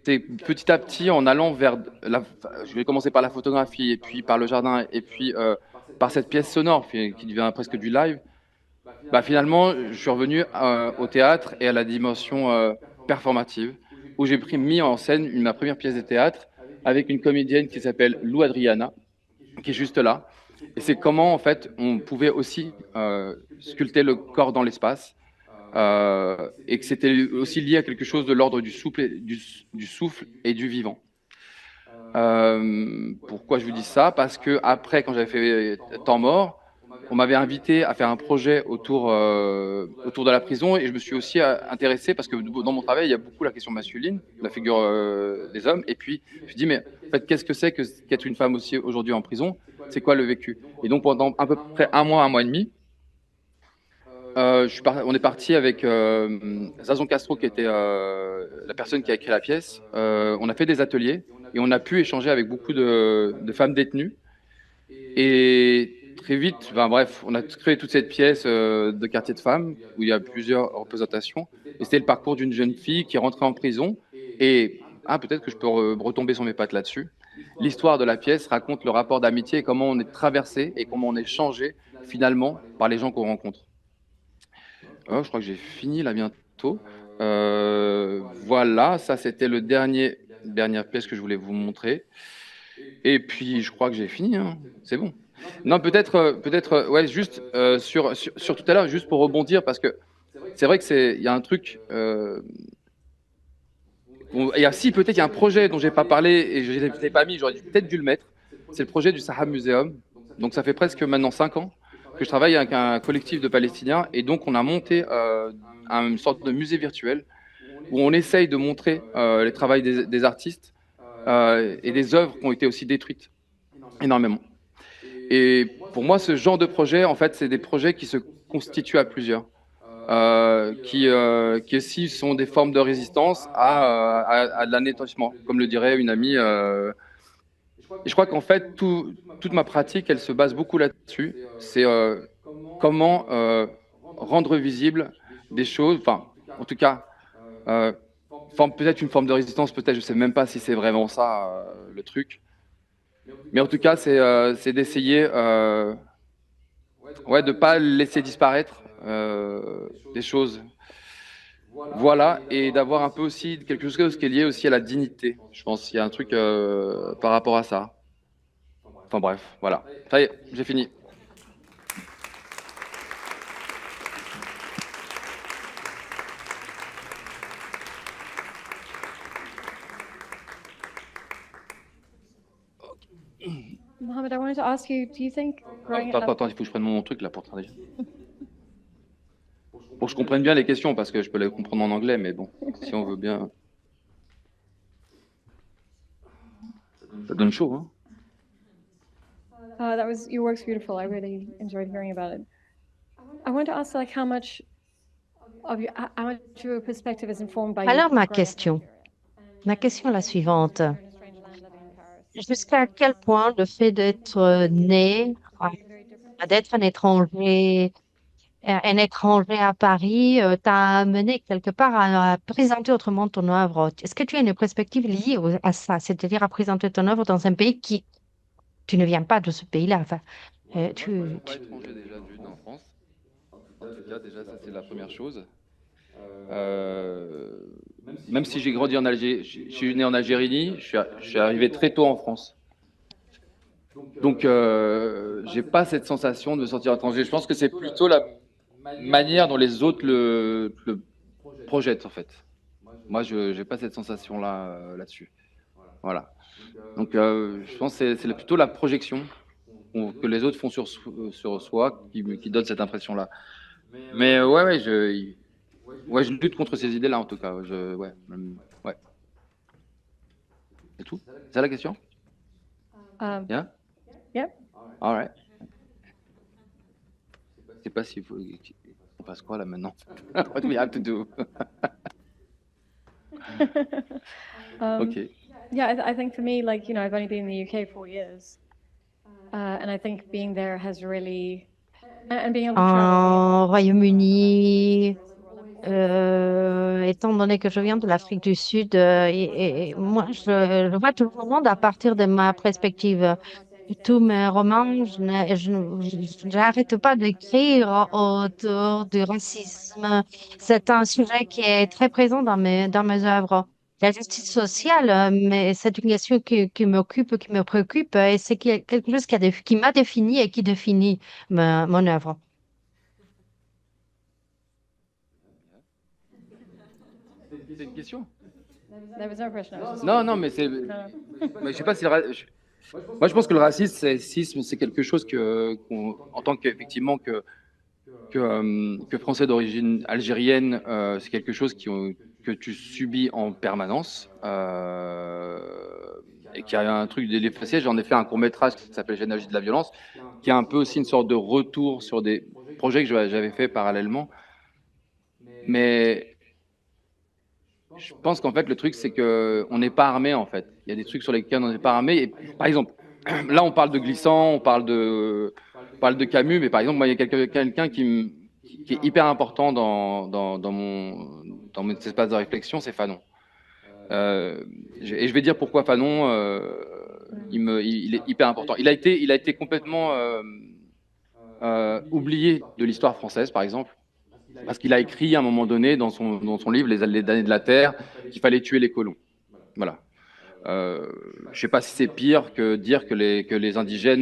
c'est petit à petit en allant vers... je vais commencer par la photographie, et puis par le jardin, et puis par cette pièce sonore qui devient presque du live. Finalement, je suis revenu au théâtre et à la dimension performative, où j'ai mis en scène ma première pièce de théâtre avec une comédienne qui s'appelle Lou Adriana, qui est juste là. Et c'est comment, en fait, on pouvait aussi sculpter le corps dans l'espace, et que c'était aussi lié à quelque chose de l'ordre du souffle et du vivant. Pourquoi je vous dis ça? Parce que après, quand j'avais fait Temps mort, on m'avait invité à faire un projet autour de la prison, et je me suis aussi intéressé, parce que dans mon travail, il y a beaucoup la question masculine, la figure des hommes, et puis je me suis dit, mais en fait, qu'est-ce que c'est qu'être une femme aussi aujourd'hui en prison? C'est quoi le vécu? Et donc pendant à peu près un mois et demi, on est parti avec Zazon Castro, qui était la personne qui a écrit la pièce. On a fait des ateliers, et on a pu échanger avec beaucoup de femmes détenues. Et très vite, bref, on a créé toute cette pièce de Quartier de Femmes, où il y a plusieurs représentations. Et c'était le parcours d'une jeune fille qui est rentrée en prison. Et peut-être que je peux retomber sur mes pattes là-dessus. L'histoire de la pièce raconte le rapport d'amitié et comment on est traversé et comment on est changé finalement par les gens qu'on rencontre. Je crois que j'ai fini là bientôt. Voilà, ça c'était le dernière pièce que je voulais vous montrer. Et puis je crois que j'ai fini, hein. C'est bon. Non, ouais, juste sur tout à l'heure, juste pour rebondir, parce que c'est vrai il y a un truc. Si, peut-être il y a un projet dont j'ai pas parlé et je ne l'ai pas mis, j'aurais peut-être dû le mettre. C'est le projet du Sahab Museum. Donc ça fait presque maintenant 5 ans que je travaille avec un collectif de Palestiniens et donc on a monté une sorte de musée virtuel où on essaye de montrer les travaux des artistes et des œuvres qui ont été aussi détruites énormément. Et pour moi, ce genre de projet, en fait, c'est des projets qui se constituent à plusieurs, qui aussi sont des formes de résistance à de l'anéantissement, comme le dirait une amie. Et je crois qu'en fait, toute ma pratique, elle se base beaucoup là-dessus. C'est comment rendre visible des choses, enfin, en tout cas, peut-être une forme de résistance, peut-être, je ne sais même pas si c'est vraiment ça le truc. Mais en tout cas, c'est d'essayer de ne pas laisser disparaître des choses. Voilà, et d'avoir un peu aussi quelque chose qui est lié aussi à la dignité. Je pense qu'il y a un truc par rapport à ça. Enfin bref, voilà. Ça y est, j'ai fini. Mohammed, I wanted to ask you, do you think growing up... Attends, il faut que je prenne mon truc là pour traduire. Pour que je comprenne bien les questions, parce que je peux les comprendre en anglais, mais bon, si on veut bien... Ça donne chaud, hein? Your work's beautiful. I really enjoyed hearing about it. I wanted to ask, like, how much of your perspective is informed by... Alors, ma question est la suivante. Jusqu'à quel point le fait d'être né, d'être un étranger à Paris, t'a amené quelque part à présenter autrement ton œuvre? Est-ce que tu as une perspective liée à ça, c'est-à-dire à présenter ton œuvre dans un pays qui... Tu ne viens pas de ce pays-là. Enfin, Pas étranger déjà d'une en France. En tout cas, déjà, ça c'est la première chose. Même si j'ai grandi en Algérie, je suis né en Algérie, je suis arrivé très tôt en France. Donc, j'ai pas cette sensation de me sentir étranger. Je pense que c'est plutôt la manière dont les autres le projettent, en fait. Moi, je n'ai pas cette sensation-là là-dessus. Voilà. Donc, je pense que c'est plutôt la projection que les autres font sur soi qui donne cette impression-là. Mais ouais, je lutte contre ces idées-là, en tout cas. Ouais. C'est tout? C'est ça la question? Yeah? Yeah. All right. Je sais pas s'il faut... On passe quoi, là, maintenant? What do we have to do? Okay. Yeah, I think for me, like, you know, I've only been in the UK 4 years. And I think being there has really... And being able to travel... En Royaume-Uni, étant donné que je viens de l'Afrique du Sud, et moi, je vois tout le monde à partir de ma perspective. Tous mes romans, je n'arrête pas d'écrire autour du racisme. C'est un sujet qui est très présent dans mes œuvres. La justice sociale, mais c'est une question qui m'occupe, qui me préoccupe, et c'est quelque chose qui m'a défini et qui définit mon œuvre. C'est une question? There was no question. Non, mais c'est... Mais je sais pas si... Moi, je pense que le racisme, c'est quelque chose en tant qu'effectivement que Français d'origine algérienne, c'est quelque chose que tu subis en permanence et qui a un truc d'effacé. J'en ai fait un court-métrage qui s'appelle Généalogie de la violence, qui a un peu aussi une sorte de retour sur des projets que j'avais fait parallèlement. Mais je pense qu'en fait, le truc, c'est qu'on n'est pas armé, en fait. Il y a des trucs sur lesquels on n'est pas armé. Et, par exemple, là, on parle de Glissant, on parle de Camus, mais par exemple, moi, il y a quelqu'un qui est hyper important dans mon espace de réflexion, c'est Fanon. Et je vais dire pourquoi Fanon, il est hyper important. Il a été complètement oublié de l'histoire française, par exemple. Parce qu'il a écrit à un moment donné dans son livre Les années de la Terre qu'il fallait tuer les colons. Voilà. Je ne sais pas si c'est pire que dire que les indigènes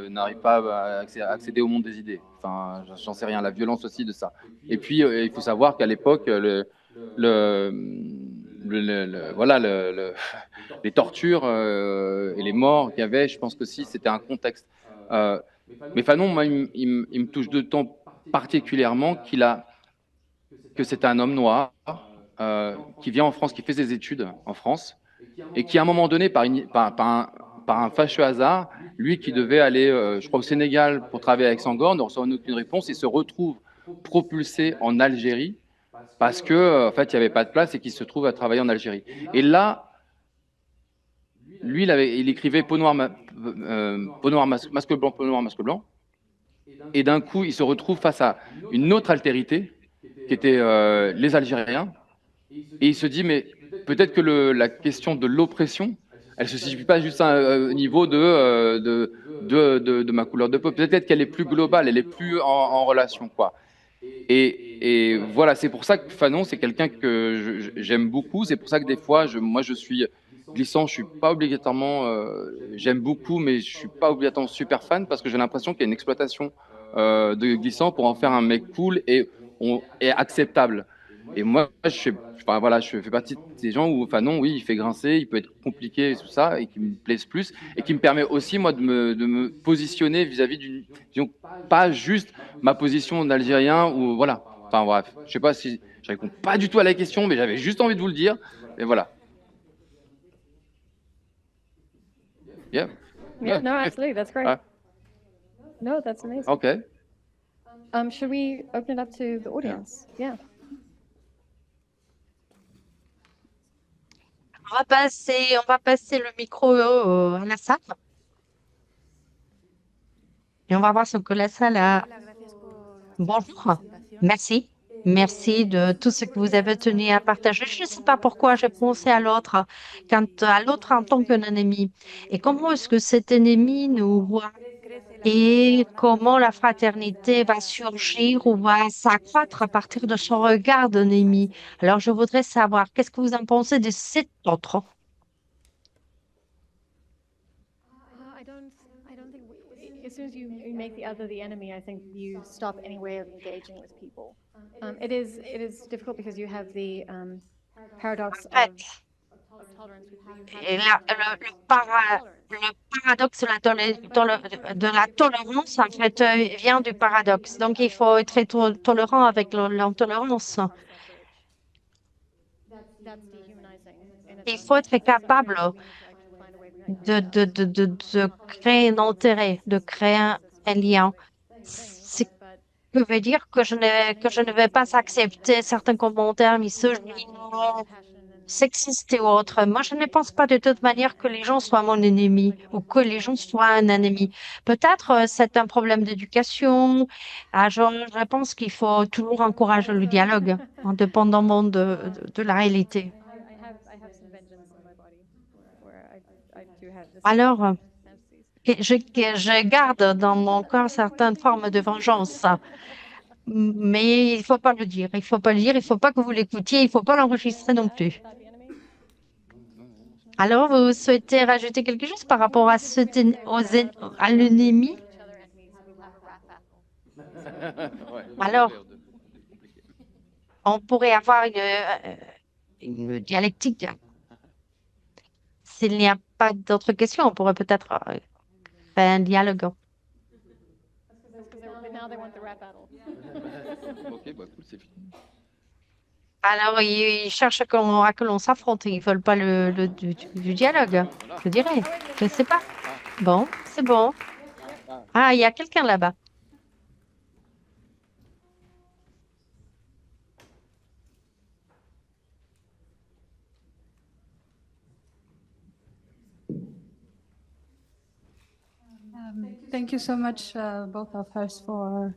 n'arrivent pas à accéder au monde des idées. Enfin, j'en sais rien. La violence aussi de ça. Et puis, il faut savoir qu'à l'époque, le, voilà, les tortures et les morts qu'il y avait, je pense que si, c'était un contexte. Mais Fanon, moi, il me touche d'autant particulièrement que c'est un homme noir qui vient en France, qui fait ses études en France, et qui, à un moment donné, par un fâcheux hasard, lui qui devait aller, je crois, au Sénégal pour travailler avec Senghor, ne reçoit aucune réponse et se retrouve propulsé en Algérie parce que, en fait, il n'y avait pas de place et qu'il se trouve à travailler en Algérie. Et là, lui, il écrivait peau noire, masque blanc, peau noire, masque blanc. Et d'un coup, il se retrouve face à une autre altérité qui était les Algériens. Et il se dit, mais peut-être que la question de l'oppression, elle ne se situe pas juste au niveau de ma couleur de peau. Peut-être qu'elle est plus globale, elle est plus en relation, quoi. Et voilà, c'est pour ça que Fanon, c'est quelqu'un que j'aime beaucoup. C'est pour ça que des fois, moi, je suis glissant. Je suis pas obligatoirement, j'aime beaucoup, mais je suis pas obligatoirement super fan parce que j'ai l'impression qu'il y a une exploitation de glissant pour en faire un mec cool et acceptable. Et moi, enfin, voilà, je fais partie de ces gens où Fanon, oui, il fait grincer, il peut être compliqué et tout ça, et qui me plaisent plus, et qui me permet aussi, moi, de me positionner vis-à-vis disons, pas juste ma position d'Algérien, ou voilà. Enfin, bref, je sais pas si je réponds pas du tout à la question, mais j'avais juste envie de vous le dire, et voilà. Yeah. Yeah, no, absolutely. That's great. Ah, No, that's amazing. ok. Should we open it up to the audience? Yeah. On va passer le micro à la salle et on va voir ce que la salle a. Bonjour, merci. Merci de tout ce que vous avez tenu à partager. Je ne sais pas pourquoi j'ai pensé à l'autre, à l'autre en tant qu'un ennemi. Et comment est-ce que cet ennemi nous voit et comment la fraternité va surgir ou va s'accroître à partir de son regard d'ennemi. Alors, je voudrais savoir, qu'est-ce que vous en pensez de cet autre? I don't think as soon as you make the other the enemy, I think you stop any way of engaging with people. It is difficult because you have the paradox Ouais. of tolerance. Et le paradoxe de de la tolérance, en fait, vient du paradoxe. Donc, il faut être tolérant avec l'intolérance. That's dehumanizing. Il faut être capable de créer un intérêt, de créer un lien. Ce qui veut dire que je ne vais pas accepter certains commentaires misogynes, sexistes et autres. Moi, je ne pense pas de toute manière que les gens soient mon ennemi ou que les gens soient un ennemi. Peut-être c'est un problème d'éducation. Je pense qu'il faut toujours encourager le dialogue, indépendamment de la réalité. I have some vengeance in my body where I do have this Alors, fantasies. je garde dans mon corps certaines formes de vengeance, mais il ne faut pas le dire. Il ne faut pas le dire, il ne faut pas que vous l'écoutiez, il ne faut pas l'enregistrer non plus. About the enemy? Alors, vous souhaitez rajouter quelque chose par rapport à, à l'ennemi? Each other enemies, we'll have a rap battle. Ouais, Alors, ça a l'air de- on pourrait avoir une dialectique. S'il n'y a pas d'autres questions, on pourrait peut-être faire un dialogue. But now they want the rap battle. Ok, bah cool, c'est fini. Alors, ils cherchent à que l'on s'affronte. Ils ne veulent pas du dialogue, je dirais. Je ne sais pas. Bon, c'est bon. Ah, il y a quelqu'un là-bas. Thank you so much, both of us, for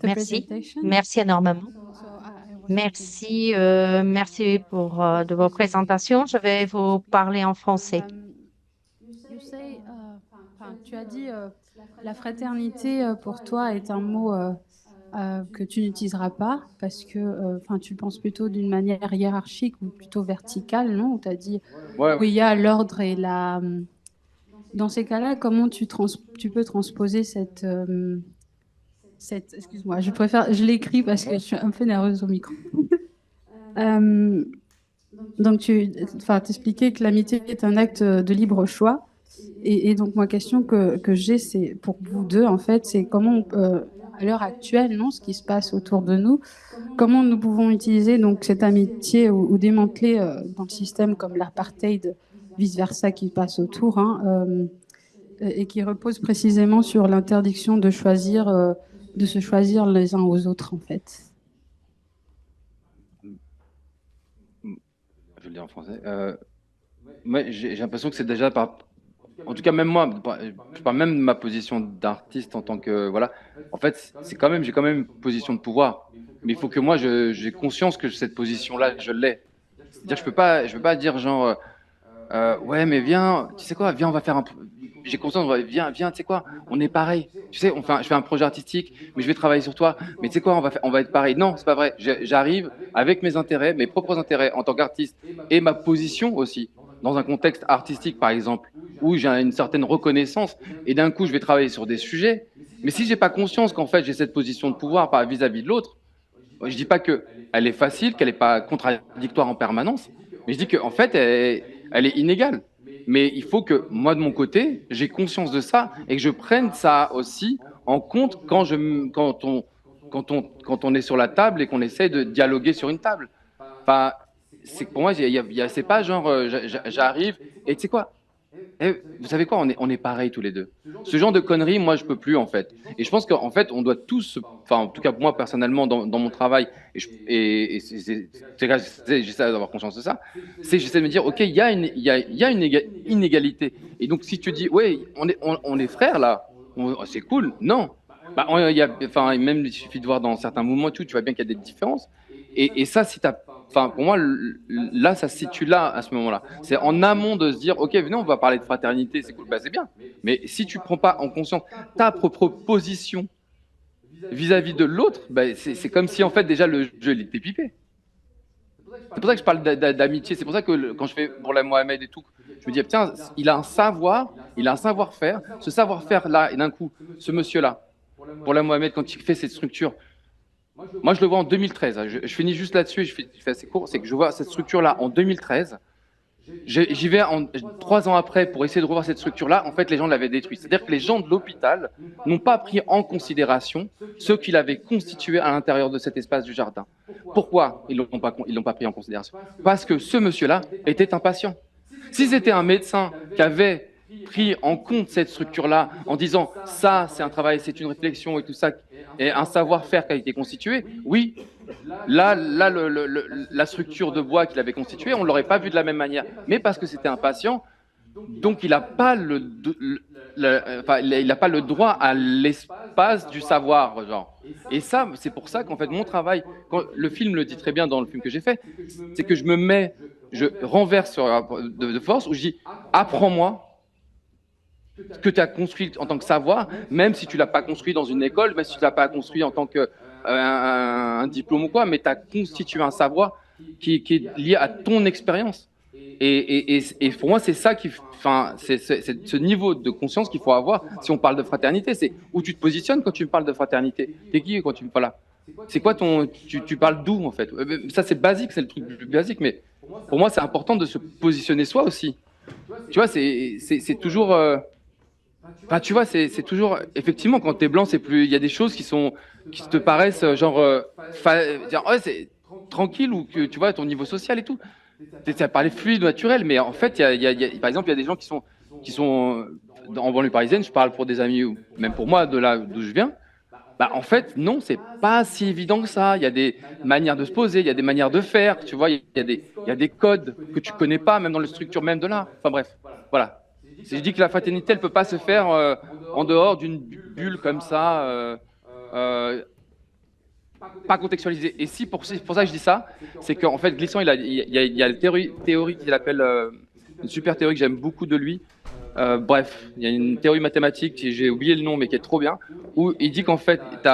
the Merci. presentation. Merci énormément. So I was Merci, merci pour de vos présentations. Je vais vous parler en français. you say, enfin, tu as dit la fraternité pour toi est un mot que tu n'utiliseras pas parce que tu le penses plutôt d'une manière hiérarchique ou plutôt verticale, non? Où tu as dit Ouais. où il y a l'ordre et la... Dans ces cas-là, comment tu peux transposer excuse-moi, je l'écris parce que je suis un peu nerveuse au micro. Donc, tu t'expliquais que l'amitié est un acte de libre choix. Et donc, ma question que j'ai, c'est pour vous deux, en fait, c'est comment, à l'heure actuelle, non, ce qui se passe autour de nous, comment nous pouvons utiliser donc cette amitié ou démanteler dans le système comme l'apartheid, vice-versa, qui passe autour, et qui repose précisément sur l'interdiction de se choisir les uns aux autres, en fait. Je vais le dire en français. Ouais, j'ai l'impression que c'est déjà par... En tout cas, même moi, je parle même de ma position d'artiste en tant que... Voilà. En fait, j'ai quand même une position de pouvoir. Mais il faut que moi, j'ai conscience que cette position-là, je l'ai. C'est-à-dire, je peux pas dire genre... ouais, mais viens, tu sais quoi, viens, on va faire un... J'ai conscience, viens, tu sais quoi, on est pareil. Tu sais, je fais un projet artistique, mais je vais travailler sur toi. Mais tu sais quoi, on va être pareil. Non, c'est pas vrai. J'arrive avec mes intérêts, mes propres intérêts en tant qu'artiste et ma position aussi, dans un contexte artistique, par exemple, où j'ai une certaine reconnaissance et d'un coup, je vais travailler sur des sujets. Mais si j'ai pas conscience qu'en fait, j'ai cette position de pouvoir vis-à-vis de l'autre, je dis pas qu'elle est facile, qu'elle n'est pas contradictoire en permanence, mais je dis qu'en fait, elle est inégale. Mais il faut que moi, de mon côté, j'ai conscience de ça et que je prenne ça aussi en compte quand on est sur la table et qu'on essaie de dialoguer sur une table. Enfin, pour moi, c'est pas genre j'arrive et tu sais quoi, vous savez quoi, on est pareil tous les deux. Ce genre de conneries, moi, je peux plus en fait. Et je pense qu'en fait, on doit tous, enfin, en tout cas moi personnellement, dans mon travail, j'essaie d'avoir conscience de ça, j'essaie de me dire, ok, il y a une inégalité. Et donc, si tu dis, ouais, on est frères là, c'est cool, non. Bah, même il suffit de voir dans certains mouvements et tout, tu vois bien qu'il y a des différences. Et ça, pour moi, là, ça se situe là, à ce moment-là. C'est en amont de se dire, OK, venez, on va parler de fraternité, c'est cool, bah, c'est bien. Mais si tu ne prends pas en conscience ta propre position vis-à-vis de l'autre, bah, c'est comme si, en fait, déjà, le jeu, il était pipé. C'est pour ça que je parle d'amitié. C'est pour ça que quand je fais pour la Mohamed et tout, je me dis, tiens, il a un savoir, il a un savoir-faire. Ce savoir-faire-là, et d'un coup, ce monsieur-là, pour la Mohamed, quand il fait cette structure, moi, je le vois en 2013. Je finis juste là-dessus et je fais assez court. C'est que je vois cette structure-là en 2013. J'y vais 3 ans après pour essayer de revoir cette structure-là. En fait, les gens l'avaient détruite. C'est-à-dire que les gens de l'hôpital n'ont pas pris en considération ce qu'il avait constitué à l'intérieur de cet espace du jardin. Pourquoi ils l'ont pas pris en considération? Parce que ce monsieur-là était un patient. Si c'était un médecin qui avait pris en compte cette structure-là en disant ça, c'est un travail, c'est une réflexion et tout ça, et un savoir-faire qui a été constitué, oui, là la structure de bois qu'il avait constituée, on ne l'aurait pas vu de la même manière. Mais parce que c'était un patient, donc il n'a pas il n'a pas le droit à l'espace du savoir, genre. Et ça, c'est pour ça qu'en fait, mon travail, le film le dit très bien dans le film que j'ai fait, c'est que je renverse de force, où je dis, apprends-moi ce que tu as construit en tant que savoir, même si tu ne l'as pas construit dans une école, même si tu ne l'as pas construit en tant qu'un diplôme ou quoi, mais tu as constitué un savoir qui est lié à ton expérience. Et pour moi, c'est ça c'est ce niveau de conscience qu'il faut avoir si on parle de fraternité. C'est où tu te positionnes quand tu me parles de fraternité. T'es qui quand tu me parles là? C'est quoi tu parles d'où en fait? Ça c'est basique, c'est le truc le plus basique, mais pour moi c'est important de se positionner soi aussi. Tu vois, c'est toujours... Enfin, tu vois, c'est toujours... Effectivement, quand t'es blanc, c'est plus... Il y a des choses qui te paraissent genre... ouais, c'est tranquille ou que tu vois ton niveau social et tout. Ça parlait fluide, naturel, mais en fait, par exemple, il y a des gens qui sont en banlieue parisienne, je parle pour des amis, ou même pour moi, de là d'où je viens, bah, en fait, non, c'est pas si évident que ça. Il y a des manières de se poser, il y a des manières de faire, tu vois, il y a des codes que tu connais pas, même dans les structures même de l'art. Enfin bref, voilà. Je dis que la fraternité, elle peut pas se faire en dehors d'une bulle comme ça, pas contextualisée. Et si, pour ça que je dis ça, c'est qu'en fait, Glissant, il y a une théorie qu'il appelle, une super théorie que j'aime beaucoup de lui, Bref, il y a une théorie mathématique, j'ai oublié le nom, mais qui est trop bien, où il dit qu'en fait, il y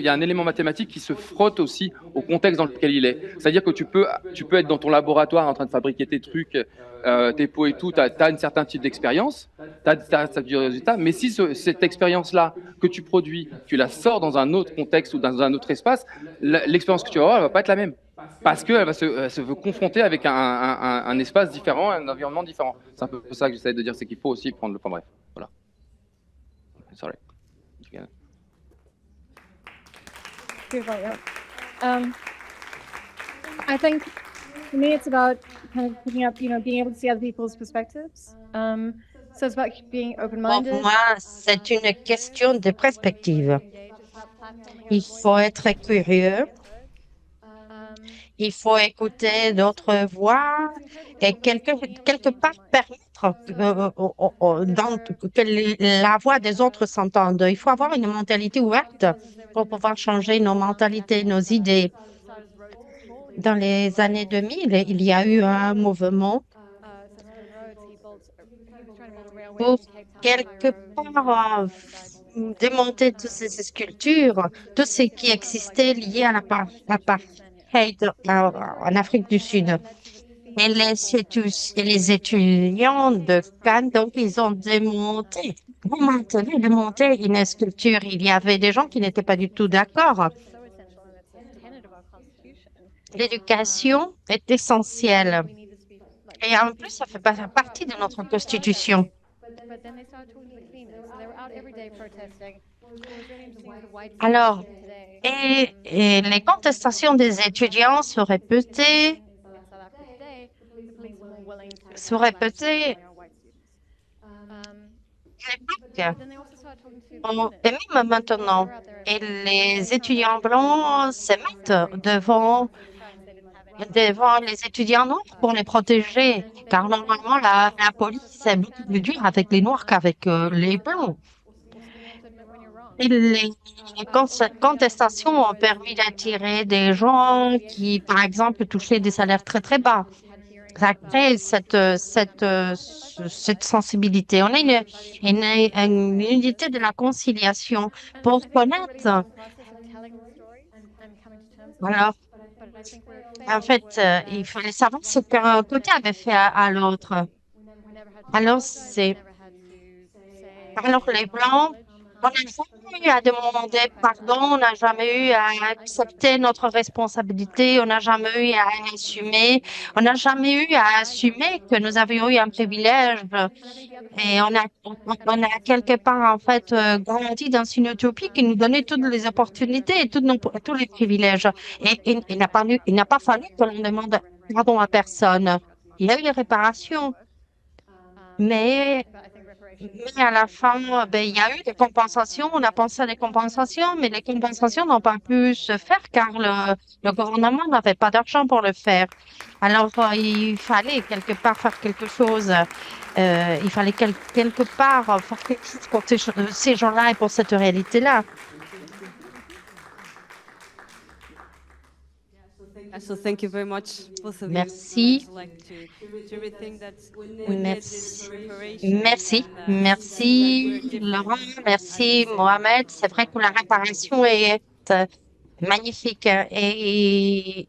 a un élément mathématique qui se frotte aussi au contexte dans lequel il est. C'est-à-dire que tu peux être dans ton laboratoire en train de fabriquer tes trucs, tes pots et tout, tu as un certain type d'expérience, tu as du résultat, mais si cette expérience-là que tu produis, tu la sors dans un autre contexte ou dans un autre espace, l'expérience que tu vas avoir, elle va pas être la même. Parce qu'elle va se veut confronter avec un espace différent, un environnement différent. C'est un peu ça que j'essaie de dire, c'est qu'il faut aussi prendre le point bref. Voilà. Sorry. Beautiful, yeah. I think for me it's about kind of picking up, being able to see other people's perspectives. So it's about being Pour open-minded. moi, c'est une question de perspective. Il faut être curieux, il faut écouter d'autres voix et quelque part permettre que la voix des autres s'entende. Il faut avoir une mentalité ouverte pour pouvoir changer nos mentalités, nos idées. Dans les années 2000, il y a eu un mouvement pour quelque part démonter toutes ces sculptures, tout ce qui existait lié à l'apartheid en Afrique du Sud. Et les étudiants de Cannes, donc, ils ont démonté une sculpture. Il y avait des gens qui n'étaient pas du tout d'accord. L'éducation est essentielle. Et en plus, ça fait partie de notre constitution. Alors, et les contestations des étudiants se répétaient, et même maintenant. Et les étudiants blancs se mettent devant les étudiants noirs pour les protéger, car normalement, la police est beaucoup plus dure avec les noirs qu'avec les blancs. Et les contestations ont permis d'attirer des gens qui, par exemple, touchaient des salaires très, très bas. Ça crée cette sensibilité. On a une unité de la conciliation pour connaître. Alors, en fait, il fallait savoir ce qu'un côté avait fait à l'autre. Alors, les Blancs, on n'a jamais eu à demander pardon, on n'a jamais eu à accepter notre responsabilité, on n'a jamais eu à assumer, on n'a jamais eu à assumer que nous avions eu un privilège et on a quelque part, en fait, grandi dans une utopie qui nous donnait toutes les opportunités et tous les privilèges. Et il n'a pas fallu que l'on demande pardon à personne. Il y a eu des réparations, mais à la fin, il y a eu des compensations. On a pensé à des compensations, mais les compensations n'ont pas pu se faire car le gouvernement n'avait pas d'argent pour le faire. Alors, il fallait quelque part faire quelque chose. Il fallait quelque part faire quelque chose pour ces gens-là et pour cette réalité-là. So thank you very much, both of you. Merci. I'd like to rethink that Merci, Laurent, merci, Mohamed. C'est vrai que la réparation est magnifique et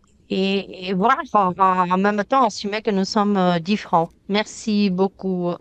voilà, en même temps assumer que nous sommes différents. Merci beaucoup.